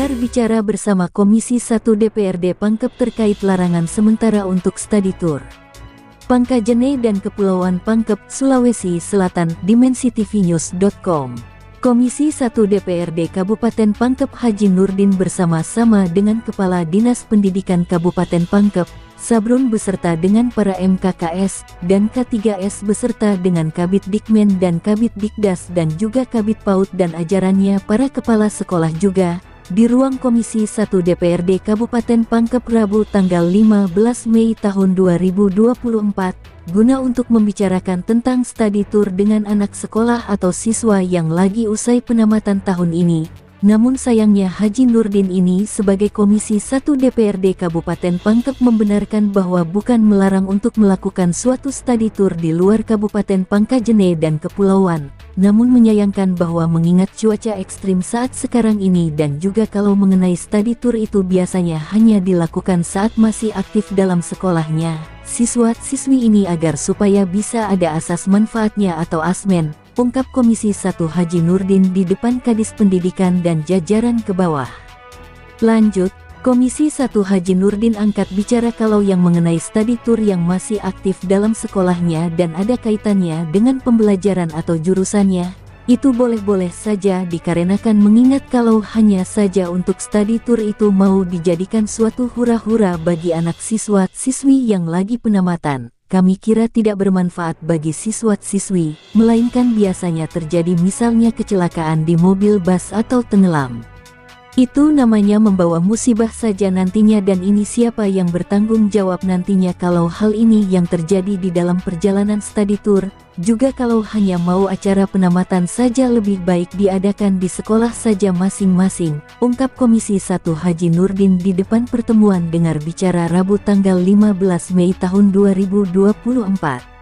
Dengar bicara bersama Komisi 1 DPRD Pangkep terkait larangan sementara untuk study tour Pangkajene dan Kepulauan Pangkep, Sulawesi Selatan, dimensitv.news.com. Komisi 1 DPRD Kabupaten Pangkep Haji Nurdin bersama-sama dengan Kepala Dinas Pendidikan Kabupaten Pangkep, Sabrun beserta dengan para MKKS dan K3S beserta dengan Kabid Dikmen dan Kabid Dikdas dan juga Kabid PAUD dan ajarannya para kepala sekolah juga, di ruang Komisi 1 DPRD Kabupaten Pangkep Rabu tanggal 15 Mei tahun 2024, guna untuk membicarakan tentang study tour dengan anak sekolah atau siswa yang lagi usai penamatan tahun ini. Namun sayangnya Haji Nurdin ini sebagai Komisi 1 DPRD Kabupaten Pangkep membenarkan bahwa bukan melarang untuk melakukan suatu study tour di luar Kabupaten Pangkajene dan Kepulauan, namun menyayangkan bahwa mengingat cuaca ekstrim saat sekarang ini dan juga kalau mengenai study tour itu biasanya hanya dilakukan saat masih aktif dalam sekolahnya, siswa-siswi ini agar supaya bisa ada asas manfaatnya atau asmen, ungkap Komisi 1 Haji Nurdin di depan Kadis Pendidikan dan jajaran ke bawah. Lanjut, Komisi 1 Haji Nurdin angkat bicara kalau yang mengenai study tour yang masih aktif dalam sekolahnya dan ada kaitannya dengan pembelajaran atau jurusannya, itu boleh-boleh saja dikarenakan mengingat kalau hanya saja untuk study tour itu mau dijadikan suatu hura-hura bagi anak siswa-siswi yang lagi penamatan, kami kira tidak bermanfaat bagi siswa-siswi, melainkan biasanya terjadi misalnya kecelakaan di mobil bus atau tenggelam. Itu namanya membawa musibah saja nantinya dan ini siapa yang bertanggung jawab nantinya kalau hal ini yang terjadi di dalam perjalanan study tour, juga kalau hanya mau acara penamatan saja lebih baik diadakan di sekolah saja masing-masing, ungkap Komisi 1 Haji Nurdin di depan pertemuan dengar bicara Rabu tanggal 15 Mei tahun 2024.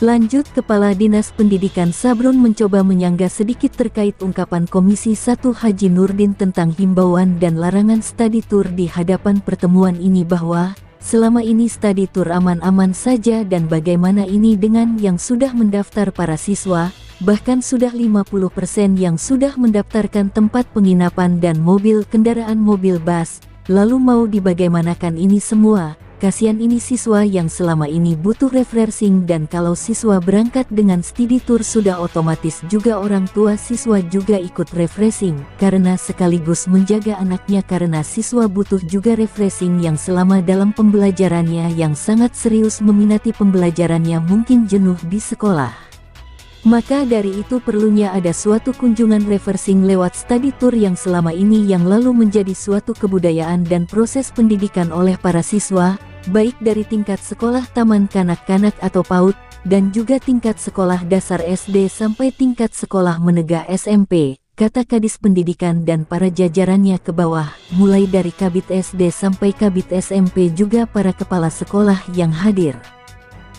Lanjut, Kepala Dinas Pendidikan Sabrun mencoba menyangga sedikit terkait ungkapan Komisi 1 Haji Nurdin tentang himbauan dan larangan study tour di hadapan pertemuan ini bahwa selama ini study tour aman-aman saja dan bagaimana ini dengan yang sudah mendaftar para siswa, bahkan sudah 50% yang sudah mendaftarkan tempat penginapan dan mobil kendaraan mobil bus, lalu mau dibagaimanakan ini semua? Kasihan ini siswa yang selama ini butuh refreshing dan kalau siswa berangkat dengan study tour sudah otomatis juga orang tua siswa juga ikut refreshing karena sekaligus menjaga anaknya karena siswa butuh juga refreshing yang selama dalam pembelajarannya yang sangat serius meminati pembelajarannya mungkin jenuh di sekolah. Maka dari itu perlunya ada suatu kunjungan refreshing lewat study tour yang selama ini yang lalu menjadi suatu kebudayaan dan proses pendidikan oleh para siswa, baik dari tingkat sekolah taman kanak-kanak atau PAUD, dan juga tingkat sekolah dasar SD sampai tingkat sekolah menengah SMP, kata Kadis Pendidikan dan para jajarannya ke bawah, mulai dari Kabid SD sampai Kabid SMP juga para kepala sekolah yang hadir.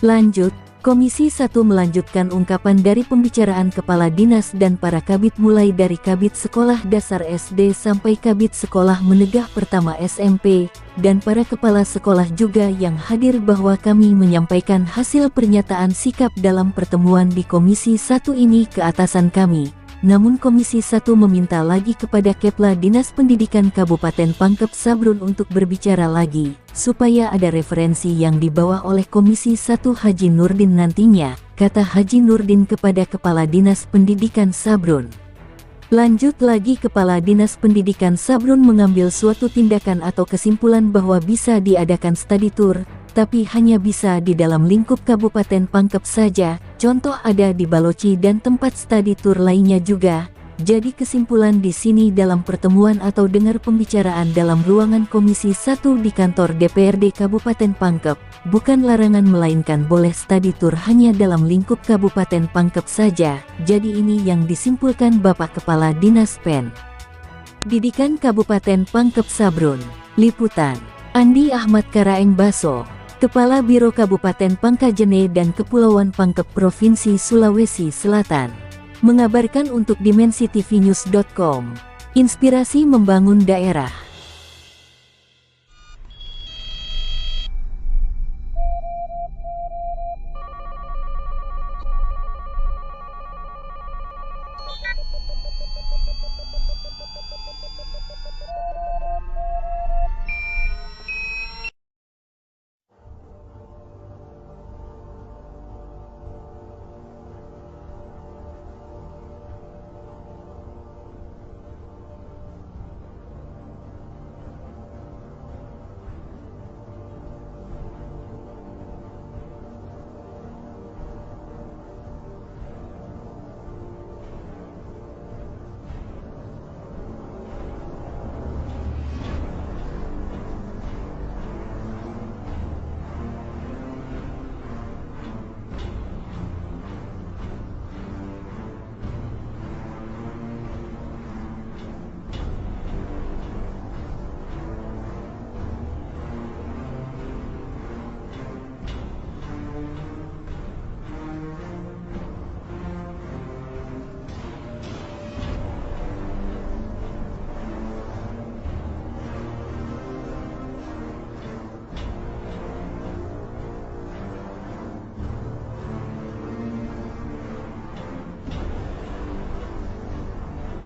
Lanjut, Komisi 1 melanjutkan ungkapan dari pembicaraan Kepala Dinas dan para Kabid mulai dari Kabid Sekolah Dasar SD sampai Kabid Sekolah Menengah Pertama SMP, dan para kepala sekolah juga yang hadir bahwa kami menyampaikan hasil pernyataan sikap dalam pertemuan di Komisi 1 ini ke atasan kami. Namun Komisi 1 meminta lagi kepada Kepala Dinas Pendidikan Kabupaten Pangkep Sabrun untuk berbicara lagi, supaya ada referensi yang dibawa oleh Komisi 1 Haji Nurdin nantinya, kata Haji Nurdin kepada Kepala Dinas Pendidikan Sabrun. Lanjut lagi, Kepala Dinas Pendidikan Sabrun mengambil suatu tindakan atau kesimpulan bahwa bisa diadakan study tour, tapi hanya bisa di dalam lingkup Kabupaten Pangkep saja, contoh ada di Baloci dan tempat study tour lainnya juga. Jadi kesimpulan di sini dalam pertemuan atau dengar pembicaraan dalam ruangan Komisi 1 di kantor DPRD Kabupaten Pangkep, bukan larangan melainkan boleh study tour hanya dalam lingkup Kabupaten Pangkep saja. Jadi ini yang disimpulkan Bapak Kepala Dinas Pendidikan Kabupaten Pangkep Sabrun. Liputan Andi Ahmad Karaeng Baso, Kepala Biro Kabupaten Pangkajene dan Kepulauan Pangkep Provinsi Sulawesi Selatan, mengabarkan untuk dimensitv.news.com. Inspirasi membangun daerah.